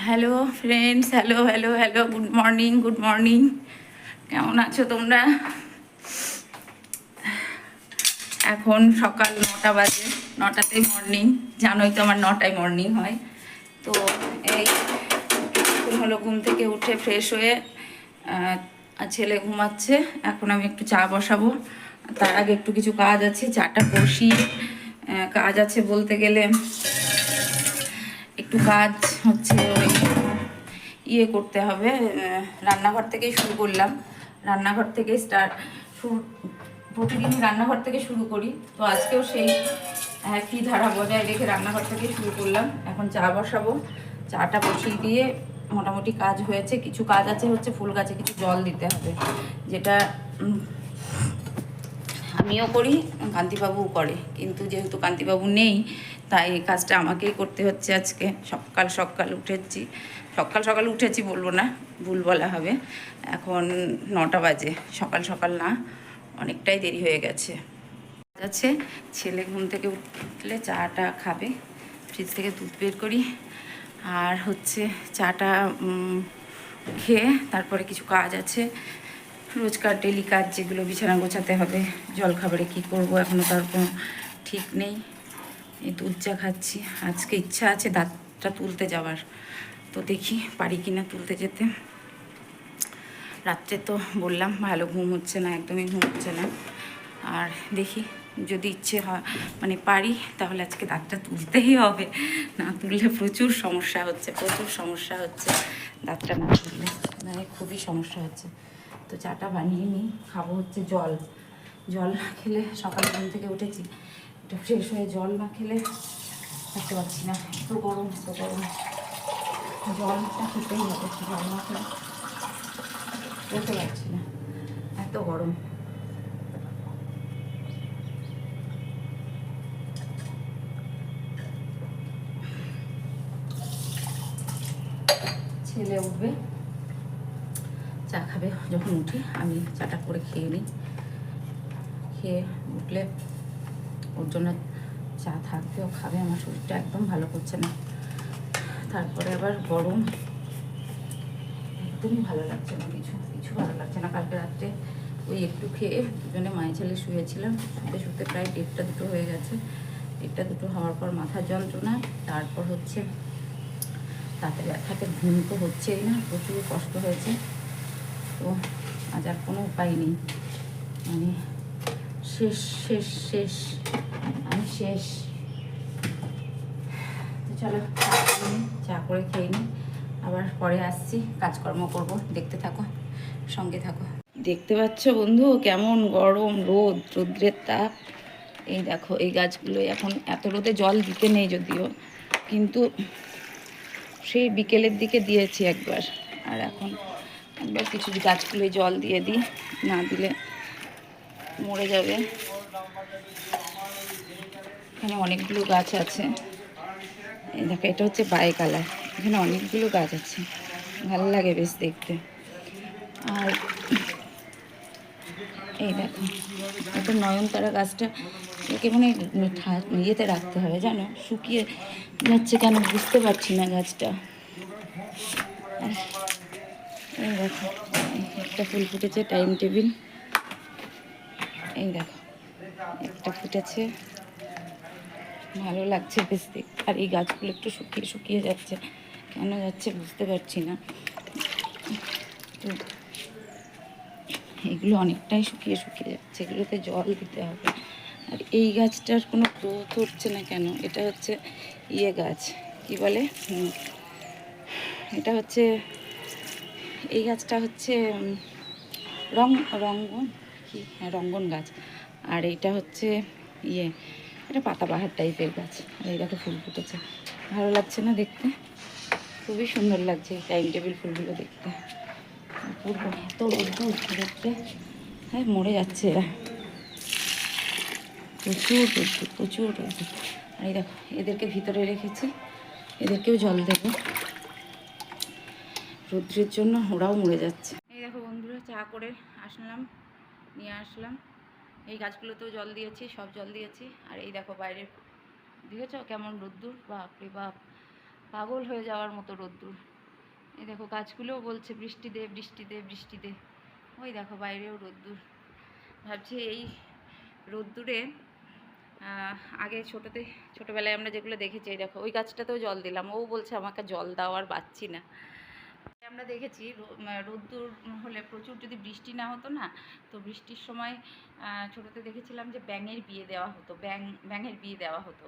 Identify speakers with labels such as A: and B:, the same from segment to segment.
A: Hello friends, hello hello hello, good morning good morning. কেমন আছো তোমরা? এখন সকাল 9টা বাজে, 9টাতেই মর্নিং। জানোই তো আমার 9টায় মর্নিং হয়। তো এই হলো ঘুম থেকে উঠে ফ্রেশ হয়ে ছেলে ঘুমাচ্ছে। এখন আমি একটু চা বসাবো। তার আগে একটু কিছু কাজ আছে, চাটা বসিয়ে কাজ আছে বলতে গেলে একটু কাজ হচ্ছে ওই করতে হবে। রান্নাঘর থেকেই শুরু করলাম, রান্নাঘর থেকে শুরু। প্রতিদিনই রান্নাঘর থেকে শুরু করি, তো আজকেও সেই একই ধারা বজায় রেখে রান্নাঘর থেকে শুরু করলাম। এখন চা বসাবো, চাটা বসিয়ে দিয়ে মোটামুটি কাজ হয়েছে। কিছু কাজ আছে, হচ্ছে ফুল গাছে কিছু জল দিতে হবে, যেটা আমিও করি, কান্তিবাবুও করে, কিন্তু যেহেতু কান্তিবাবু নেই তাই এই কাজটা আমাকেই করতে হচ্ছে। আজকে সকাল সকাল উঠেছি, সকাল সকাল উঠেছি বলবো না, ভুল বলা হবে। এখন 9টা বাজে, সকাল সকাল না, অনেকটাই দেরি হয়ে গেছে। আছে ছেলে ঘুম থেকে উঠলে চাটা খাবে, ফ্রিজ থেকে দুধ বের করি। আর হচ্ছে চাটা খেয়ে তারপরে কিছু কাজ আছে, রোজকার ডেলি কাজ, যেগুলো বিছানা গোছাতে হবে। জলখাবারে কী করব এখনও তার কোনো ঠিক নেই। এই দুধ চা খাচ্ছি। আজকে ইচ্ছা আছে দাঁতটা তুলতে যাওয়ার, তো দেখি পারি কি না তুলতে যেতে। রাত্রে তো বললাম ভালো ঘুম হচ্ছে না, একদমই ঘুম হচ্ছে না। আর দেখি যদি ইচ্ছে হয়, মানে পারি, তাহলে আজকে দাঁতটা তুলতেই হবে। না তুললে প্রচুর সমস্যা হচ্ছে, প্রচুর সমস্যা হচ্ছে। দাঁতটা না তুললে মানে খুবই সমস্যা হচ্ছে। তো চাটা বানিয়ে নিই, খাবো হচ্ছে জল। জল না খেলে, সকালে ঘুম থেকে উঠেছি, একটু ফ্রেশ হয়ে জল না খেলে থাকতে পারছি না। এত গরম, এত গরম, জলটা খেতেই হবে। জল না খেলে বলতে পারছি না, এত গরম। ছেলে উঠবে, চা খাবে যখন উঠি, আমি চাটা করে খেয়ে নিই। খেয়ে উঠলে ওর জন্য চা থাকবেও, খাবে। আমার শরীরটা একদম ভালো করছে না, তারপরে আবার গরম, একদমই ভালো লাগছে না, কিছু কিছু ভালো লাগছে না। কালকে রাত্রে ওই একটু খেয়ে দুজনে মায়ের ছেলে শুয়েছিলাম, শুতে শুতে প্রায় 1টা 2টো হয়ে গেছে। 1টা 2টো হওয়ার পর মাথার যন্ত্রণা, তারপর হচ্ছে তাতে ব্যথাতে ঘুম তো হচ্ছেই না, প্রচুর কষ্ট হয়েছে। তো আজ আর কোনো উপায় নেই, মানে শেষ শেষ শেষ, আমি শেষ। তো চলো চা করে খেয়ে নিই, আবার পরে আসছি, কাজকর্ম করব, দেখতে থাকো, সঙ্গে থাকো। দেখতে পাচ্ছ বন্ধু কেমন গরম, রৌদ্রের তাপ। এই দেখো এই গাছগুলো এখন এত রোদে জল দিতে নেই যদিও, কিন্তু সেই বিকেলের দিকে দিয়েছি একবার, আর এখন একবার কিছু গাছগুলো জল দিয়ে দিই, না দিলে মরে যাবে। এখানে অনেকগুলো গাছ আছে, এই দেখো এটা হচ্ছে বাই কালার, এখানে অনেকগুলো গাছ আছে, ভালো লাগে বেশ দেখতে। আর এই দেখো এটা নয়নতারা গাছটা, একে মানে ইয়েতে রাখতে হবে জানো, শুকিয়ে যাচ্ছে কেন বুঝতে পারছি না গাছটা। এই দেখো একটা ফুল ফুটেছে, টাইম টেবিল, এই দেখো একটা ফুটেছে, ভালো লাগছে বেশ দেখতে। আর এই গাছগুলো একটু শুকিয়ে শুকিয়ে যাচ্ছে, কেন যাচ্ছে বুঝতে পারছি না। তো এগুলো অনেকটাই শুকিয়ে শুকিয়ে যাচ্ছে, এগুলোতে জল দিতে হবে। আর এই গাছটার কোনো গ্রোথ হচ্ছে না কেন, এটা হচ্ছে গাছ, কি বলে, এটা হচ্ছে, এই গাছটা হচ্ছে রঙ্গন, কি, হ্যাঁ রঙ্গন গাছ। আর এইটা হচ্ছে ইয়ে, এটা পাতাবাহার টাইপের গাছ। আর এই দেখো ফুল ফুটেছে, ভালো লাগছে না দেখতে, খুবই সুন্দর লাগছে এই টাইম টেবিল ফুলগুলো দেখতে। অপূর্ব, এত রোদ্দুর দেখতে, হ্যাঁ মরে যাচ্ছে এরা, প্রচুর রোদ্দুর, প্রচুর রোদ্দুর। আর এই দেখো এদেরকে ভিতরে রেখেছি, এদেরকেও জল দেবো, রৌদ্রের জন্য ওরাও মরে যাচ্ছে। এই দেখো বন্ধুরা চা করে নিয়ে আসলাম, এই গাছগুলোতেও জল দিয়েছি, সব জল দিয়েছি। আর এই দেখো বাইরে দেখেছ কেমন রোদ্দুর, বাপরে বাপ, পাগল হয়ে যাওয়ার মতো রোদ্দুর, এই দেখো গাছগুলোও বলছে বৃষ্টি দে বৃষ্টি দে বৃষ্টি দে। ওই দেখো বাইরেও রোদ্দুর। ভাবছি এই রোদ্দুরে আগে ছোটোবেলায় আমরা যেগুলো দেখেছি, এই দেখো ওই গাছটাতেও জল দিলাম, ও বলছে আমাকে জল দাও আর পাচ্ছি না। আমরা দেখেছি রোদ্দুর হলে প্রচুর যদি বৃষ্টি না হতো না, তো বৃষ্টির সময় ছোটোতে দেখেছিলাম যে ব্যাঙের বিয়ে দেওয়া হতো, ব্যাঙের বিয়ে দেওয়া হতো।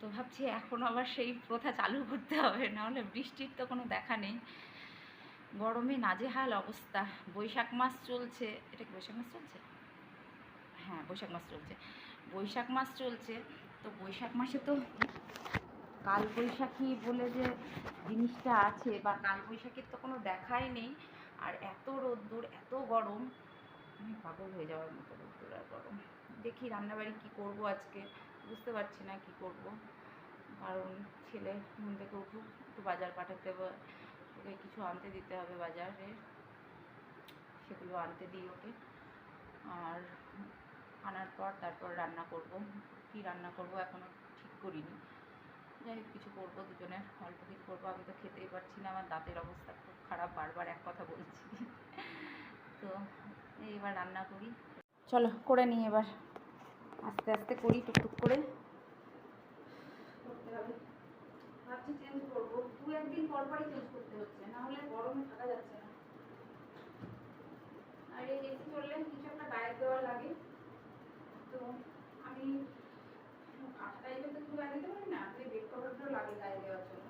A: তো ভাবছি এখন আবার সেই প্রথা চালু করতে হবে, নাহলে বৃষ্টির তো কোনো দেখা নেই। গরমে নাজেহাল অবস্থা। বৈশাখ মাস চলছে, এটা কি বৈশাখ মাস চলছে? হ্যাঁ বৈশাখ মাস চলছে, বৈশাখ মাস চলছে। তো বৈশাখ মাসে তো কালবৈশাখী বলে যে জিনিসটা আছে, বা কালবৈশাখীর তো কোনো দেখাই নেই। আর এত রোদ্দুর, এত গরম, আমি পাগল হয়ে যাওয়ার মতো রোদ্দুর আর গরম। দেখি রান্নাবাড়ি কী করবো আজকে, বুঝতে পারছি না কী করব। কারণ ছেলে ঘুম থেকে উঠুক, একটু বাজার পাঠাতে হবে, ওকে কিছু আনতে দিতে হবে বাজারে, সেগুলো আনতে দিই ওকে। আর আনার পর তারপর রান্না করব। কী রান্না করব এখনও ঠিক করিনি। যাই হোক কিছু করবো, দুজনের অল্প কিছু করবো। আমি তো খেতেই পারছি না, আমার দাঁতের অবস্থা খুব খারাপ, বারবার এক কথা বলছি। তো এইবার রান্না করি, চলো করে নিই এবার, আস্তে আস্তে করি, টুকটুক করে করতে হবে। ভাবছি চেঞ্জ করবো, 2-1 দিন পর পরই চেঞ্জ করতে হচ্ছে, না হলে গরমে থাকা যাচ্ছে না। আর এই এসি চললে কিছু একটা গায়ে দেওয়া লাগে, তো আমি কাঁথা টাইপের তো কিছু গায়ে দিতে পারি না, আপনি বেড কভারটাও লাগে গায়ে দেওয়ার জন্য।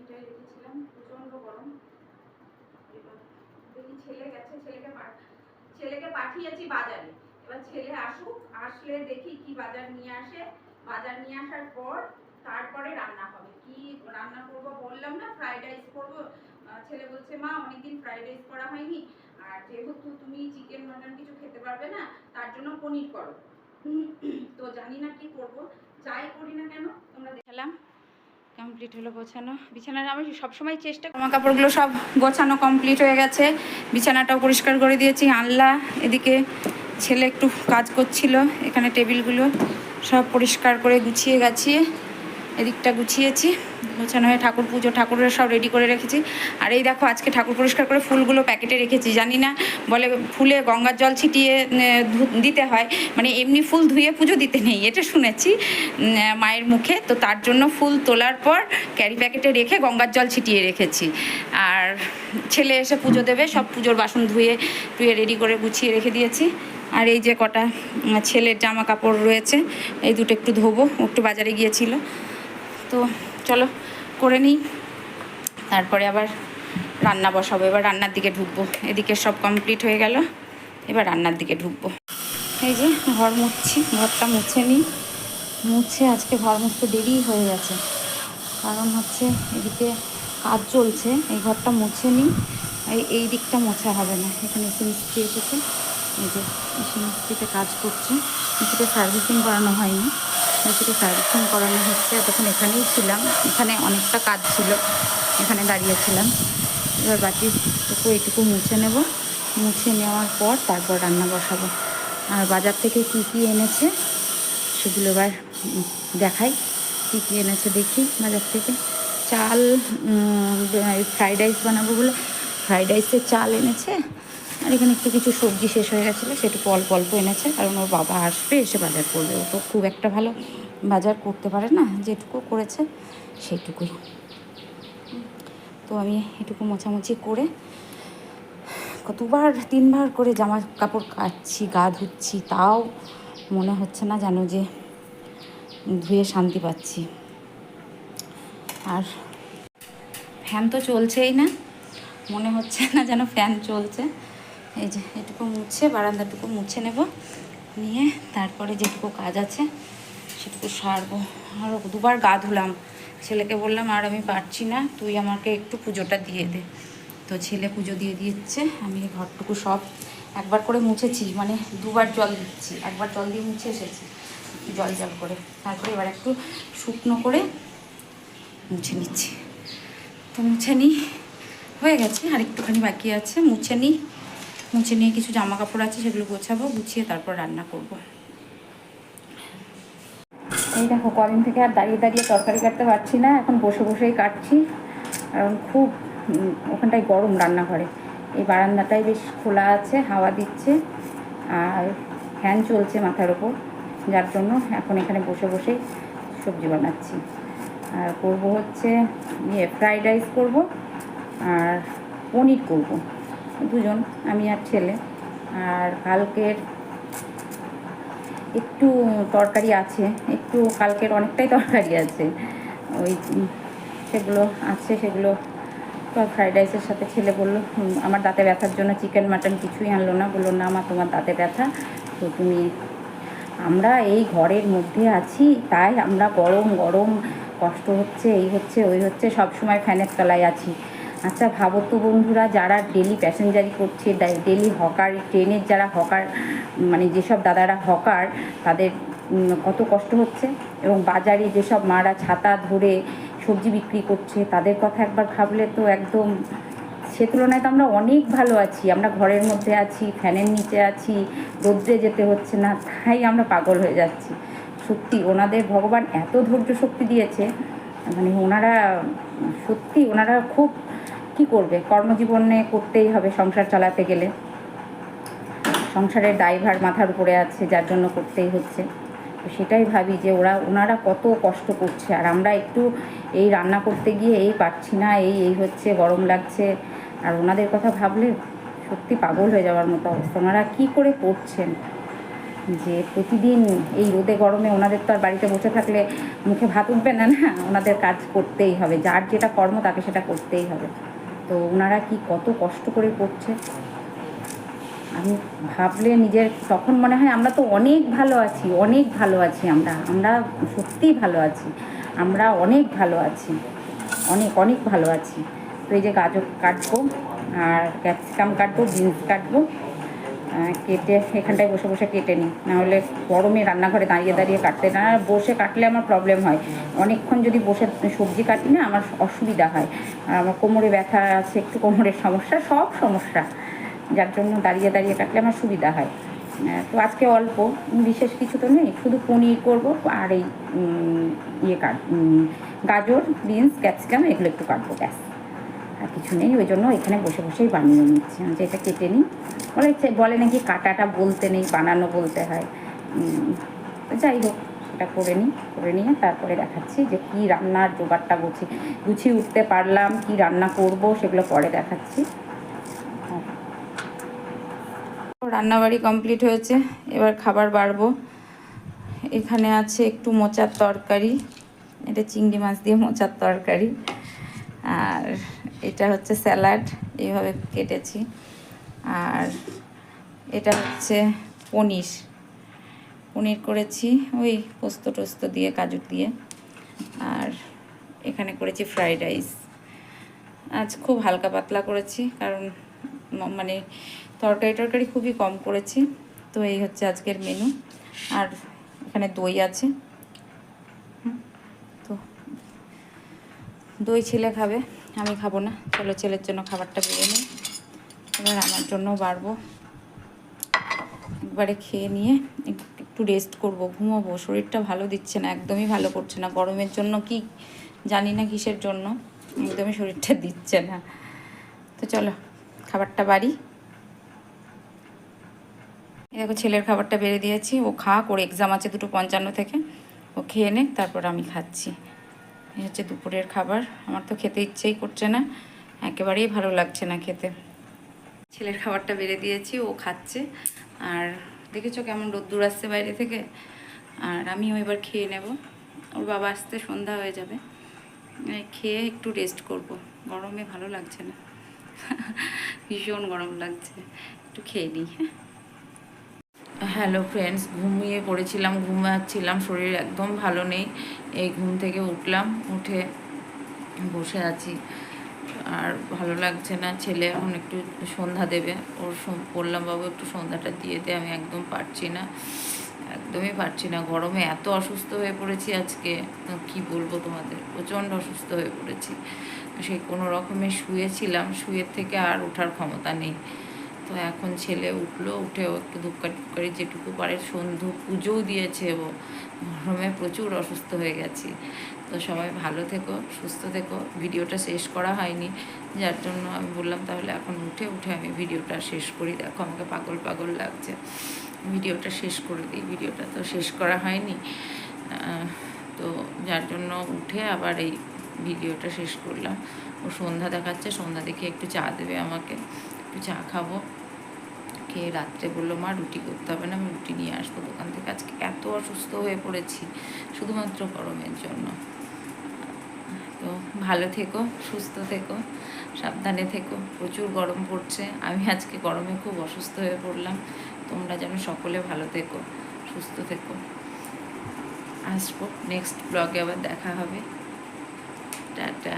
A: এটাই রেখেছিলাম, প্রচণ্ড গরম। এবার দেখি ছেলে গেছে, ছেলেকে পাঠিয়েছি বাজারে। এবার ছেলে আসুক, আসলে দেখি কি বাজার নিয়ে আসে। বাজার নিয়ে আসার পর তারপরে রান্না হবে। কি রান্না করব বললাম না, ফ্রাইড রাইস করবো। ছেলে বলছে মা অনেকদিন ফ্রাইড রাইস করা হয়নি, আর যেহেতু তুমি চিকেন মাটন কিছু খেতে পারবে না, তার জন্য পনির করো। তো জানি না কি করব, যাই করি না কেন তোমরা দেখালাম। কমপ্লিট হলো গোছানো বিছানার। আমি সবসময় চেষ্টা, জামা কাপড়গুলো সব গোছানো কমপ্লিট হয়ে গেছে, বিছানাটাও পরিষ্কার করে দিয়েছি। আনলা এদিকে ছেলে একটু কাজ করছিল, এখানে টেবিলগুলো সব পরিষ্কার করে গুছিয়ে গাছিয়ে এদিকটা গুছিয়েছি, গোছানো হয়ে ঠাকুর পুজো, ঠাকুরের সব রেডি করে রেখেছি। আর এই দেখো আজকে ঠাকুর পরিষ্কার করে ফুলগুলো প্যাকেটে রেখেছি। জানি না, বলে ফুলে গঙ্গার জল ছিটিয়ে দিতে হয়, মানে এমনি ফুল ধুয়ে পুজো দিতে নেই, এটা শুনেছি মায়ের মুখে। তো তার জন্য ফুল তোলার পর ক্যারি প্যাকেটে রেখে গঙ্গার জল ছিটিয়ে রেখেছি। আর ছেলে এসে পুজো দেবে, সব পুজোর বাসন ধুয়ে রেডি করে গুছিয়ে রেখে দিয়েছি। আর এই যে কটা ছেলের জামা কাপড় রয়েছে, এই দুটো একটু ধোবো, একটু বাজারে গিয়েছিল। তো চলো করে নিই, তারপরে আবার রান্না বসাবো। এবার রান্নার দিকে ঢুকবো, এদিকে সব কমপ্লিট হয়ে গেল, এবার রান্নার দিকে ঢুকবো। এই যে ঘর মুছছি, ঘরটা মুছে নিই। মুছে আজকে ঘর মুছতে দেরি হয়ে গেছে, কারণ হচ্ছে এদিকে কাজ চলছে। এই ঘরটা মুছে নিই, এই দিকটা মোছা হবে না। এখানে এসে মিস্ত্রি এসেছে, এই যে এসে মিস্ত্রিতে কাজ করছে। মিস্ত্রিতে সার্ভিসিং করানো হয়নি, মিস্ত্রিতে সার্ভিসিং করানো হচ্ছে। তখন এখানেই ছিলাম, এখানে অনেকটা কাজ ছিল, এখানে দাঁড়িয়েছিলাম। এবার বাকিটুকু এইটুকু মুছে নেব, মুছে নেওয়ার পর তারপর রান্না বসাবো। আর বাজার থেকে কী কী এনেছে সেগুলো এবার দেখাই, কী কী এনেছে দেখি বাজার থেকে। চাল, ফ্রাইড রাইস বানাবো বলে ফ্রাইড রাইসের চাল এনেছে। আর এখানে একটু কিছু সবজি শেষ হয়ে গেছিলো, সেটুকু অল্প অল্প এনেছে, কারণ ওর বাবা আসবে, এসে বাজার করবে। ও তো খুব একটা ভালো বাজার করতে পারে না, যেটুকু করেছে সেইটুকুই। তো আমি এটুকু মোছামুছি করে 2-3 বার করে জামা কাপড় কাচ্ছি, গা ধুচ্ছি, তাও মনে হচ্ছে না যেন যে ধুয়ে শান্তি পাচ্ছি। আর ফ্যান তো চলছেই না, মনে হচ্ছে না যেন ফ্যান চলছে। এই যে এটুকু মুছে, বারান্দাটুকু মুছে নেব, নিয়ে তারপরে যেটুকু কাজ আছে সেটুকু সারবো। আর 2বার গা ধুলাম, ছেলেকে বললাম আর আমি পারছি না, তুই আমাকে একটু পুজোটা দিয়ে দে। তো ছেলে পুজো দিয়ে দিচ্ছে। আমি ঘরটুকু সব একবার করে মুছেছি, মানে 2বার জল দিচ্ছি, একবার জল দিয়ে মুছে এসেছি জল করে। তারপরে এবার একটু শুকনো করে মুছে নিচ্ছি। তো মুছে নিই, হয়ে গেছে, আর একটুখানি বাকি আছে, মুছে নিই। মুছে নিয়ে কিছু জামা কাপড় আছে সেগুলো গোছাবো, গুছিয়ে তারপর রান্না করব। এই দেখো কদিন থেকে আর দাঁড়িয়ে দাঁড়িয়ে তরকারি কাটতে পারছি না, এখন বসে বসেই কাটছি। কারণ খুব ওখানটায় গরম রান্নাঘরে। এই বারান্দাটাই বেশ খোলা আছে, হাওয়া দিচ্ছে আর ফ্যান চলছে মাথার ওপর, যার জন্য এখন এখানে বসে বসে সবজি বানাচ্ছি। আর করব হচ্ছে ফ্রাইড রাইস করব আর পনির করব, দুজন, আমি আর ছেলে। আর কালকের একটু তরকারি আছে, একটু কালকের অনেকটাই তরকারি আছে, ওই সেগুলো আছে, সেগুলো তো ফ্রাইড রাইসের সাথে ছেলে বললো, আমার দাঁতে ব্যথার জন্য চিকেন মাটন কিছুই আনলো না, বললো না মা তোমার দাঁতে ব্যথা তো তুমি, আমরা এই ঘরের মধ্যে আছি তাই আমরা গরম গরম কষ্ট হচ্ছে, এই হচ্ছে ওই হচ্ছে, সব সময় ফ্যানের তলায় আছি। আচ্ছা ভাবো তো বন্ধুরা, যারা ডেলি প্যাসেঞ্জারি করছে, ডেলি হকার, ট্রেনের যারা হকার, মানে যেসব দাদারা হকার, তাদের কত কষ্ট হচ্ছে। এবং বাজারে যেসব মারা ছাতা ধরে সবজি বিক্রি করছে, তাদের কথা একবার ভাবলে তো একদম, সে তুলনায় তো আমরা অনেক ভালো আছি। আমরা ঘরের মধ্যে আছি, ফ্যানের নিচে আছি, রোদ্রে যেতে হচ্ছে না, তাই আমরা পাগল হয়ে যাচ্ছি। সত্যি ওনাদের ভগবান এত ধৈর্য শক্তি দিয়েছে, মানে ওনারা সত্যি, ওনারা খুব, কি করবে, কর্মজীবনে করতেই হবে, সংসার চালাতে গেলে সংসারের দায়ভার মাথার উপরে আছে, যার জন্য করতেই হচ্ছে। তো সেটাই ভাবি যে ওনারা কত কষ্ট করছে, আর আমরা একটু এই রান্না করতে গিয়ে এই পারছি না, এই হচ্ছে, গরম লাগছে। আর ওনাদের কথা ভাবলে সত্যি পাগল হয়ে যাওয়ার মতো অবস্থা। ওনারা কী করে করছেন, যে প্রতিদিন এই রোদে গরমে, ওনাদের তো আর বাড়িতে বসে থাকলে মুখে ভাত উঠবে না, না, ওনাদের কাজ করতেই হবে, যার যেটা কর্ম তাকে সেটা করতেই হবে। তো ওনারা কি কত কষ্ট করে করছে, আমি ভাবলে নিজের তখন মনে হয় আমরা তো অনেক ভালো আছি, অনেক ভালো আছি, আমরা সত্যিই ভালো আছি, আমরা অনেক ভালো আছি, অনেক অনেক ভালো আছি। তো এই যে গাজর কাটবো আর ক্যাপসিকাম কাটবো, বিনস কাটবো, কেটে এখানটায় বসে বসে কেটে নিই, নাহলে গরমে রান্নাঘরে দাঁড়িয়ে দাঁড়িয়ে কাটতে না, বসে কাটলে আমার প্রবলেম হয়, অনেকক্ষণ যদি বসে সবজি কাটি না আমার অসুবিধা হয়। আর আমার কোমরে ব্যথা আছে, একটু কোমরের সমস্যা, সব সমস্যা, যার জন্য দাঁড়িয়ে দাঁড়িয়ে কাটলে আমার সুবিধা হয়। তো আজকে অল্প, বিশেষ কিছু তো নেই, শুধু পনির করবো আর এই গাজর, বিনস, ক্যাপসিকাম এগুলো একটু কাটবো, ব্যাস, আর কিছু নেই। ওই জন্য এখানে বসে বসেই বানিয়ে নিচ্ছি, যে এটা কেটে নিই, বলে নাকি কাটাটা বলতে নেই, বানানো বলতে হয়। যাই হোক, এটা করে নিয়ে তারপরে দেখাচ্ছি যে কী রান্নার জোগাড়টা গুছিয়ে উঠতে পারলাম, কি রান্না করব সেগুলো পরে দেখাচ্ছি। রান্নাবাড়ি কমপ্লিট হয়েছে, এবার খাবার বাড়বো। এখানে আছে একটু মোচার তরকারি, এটা চিংড়ি মাছ দিয়ে মোচার তরকারি, আর এটা হচ্ছে স্যালাড, এইভাবে কেটেছি। আর এটা হচ্ছে পনির করেছি, ওই পোস্ত টোস্ত দিয়ে, কাজু দিয়ে। আর এখানে করেছি ফ্রাইড রাইস। আজ খুব হালকা পাতলা করেছি, কারণ মানে তরকারি খুবই কম করেছি। তো এই হচ্ছে আজকের মেনু। আর এখানে দই আছে, তো দই ছেলে খাবে, আমি খাবো না। চলো ছেলের জন্য খাবারটা বেড়ে নিই, এবার আমার জন্য বাড়বো। একবারে খেয়ে নিয়ে একটু রেস্ট করব, ঘুমাবো। শরীরটা ভালো দিচ্ছে না, একদমই ভালো করছে না, গরমের জন্য কি জানি না, কিসের জন্য একদমই শরীরটা দিচ্ছে না। তো চলো খাবারটা বাড়ি। দেখো ছেলের খাবারটা বেড়ে দিয়েছি, ও করে এক্সাম আছে 2:55 থেকে, ও খেয়ে নে, তারপর আমি খাচ্ছি। এই হচ্ছে দুপুরের খাবার। আমার তো খেতে ইচ্ছেই করছে না, একেবারেই ভালো লাগছে না খেতে। ছেলের খাবারটা বেড়ে দিয়েছি, ও খাচ্ছে। আর দেখেছো কেমন রোদ্দুর আসছে বাইরে থেকে। আর আমিও এবার খেয়ে নেব, ওর বাবা আসতে সন্ধ্যা হয়ে যাবে। খেয়ে একটু রেস্ট করব, গরমে ভালো লাগছে না, ভীষণ গরম লাগছে, একটু খেয়ে নিই। হ্যালো ফ্রেন্ডস, ঘুমিয়ে পড়েছিলাম, ঘুমাচ্ছিলাম, শরীর একদম ভালো নেই। এই ঘুম থেকে উঠলাম, উঠে বসে আছি, আর ভালো লাগছে না। ছেলে এখন একটু সন্ধ্যা দেবে, ওর বললাম বাবু একটু সন্ধ্যাটা দিয়ে দে, আমি একদম পারছি না, একদমই পারছি না। গরমে এত অসুস্থ হয়ে পড়েছি আজকে, কি বলবো তোমাদের, প্রচণ্ড অসুস্থ হয়ে পড়েছি। সেই কোনো রকমে শুয়েছিলাম, শুয়ের থেকে আর ওঠার ক্ষমতা নেই। তো এখন ছেলে উঠলো, উঠেও একটু ধূপকাঠি যেটুকু পারে সন্ধু পুজোও দিয়েছে। ও গরমে প্রচুর অসুস্থ হয়ে গেছি। তো সবাই ভালো থেকো, সুস্থ থেকো। ভিডিওটা শেষ করা হয়নি, যার জন্য আমি বললাম তাহলে এখন উঠে আমি ভিডিওটা শেষ করি। দেখো আমাকে পাগল পাগল লাগছে, ভিডিওটা শেষ করে দিই। ভিডিওটা তো শেষ করা হয়নি, তো যার জন্য উঠে আবার এই ভিডিওটা শেষ করলাম। ও সন্ধ্যা দেখাচ্ছে, সন্ধ্যা দেখে একটু চা দেবে আমাকে, একটু চা খাবো। খেয়ে রাত্রে বললো মা রুটি করতে হবে না, আমি রুটি নিয়ে আসবো দোকান থেকে। আজকে এত অসুস্থ হয়ে পড়েছি শুধুমাত্র গরমের জন্য। তো ভালো থেকো, সুস্থ থেকো, সাবধানে থেকো। প্রচুর গরম পড়ছে, আমি আজকে গরমে খুব অসুস্থ হয়ে পড়লাম। তোমরা যেন সকলে ভালো থেকো, সুস্থ থেকো। আসবো নেক্সট ব্লগে, আবার দেখা হবে। টাটা।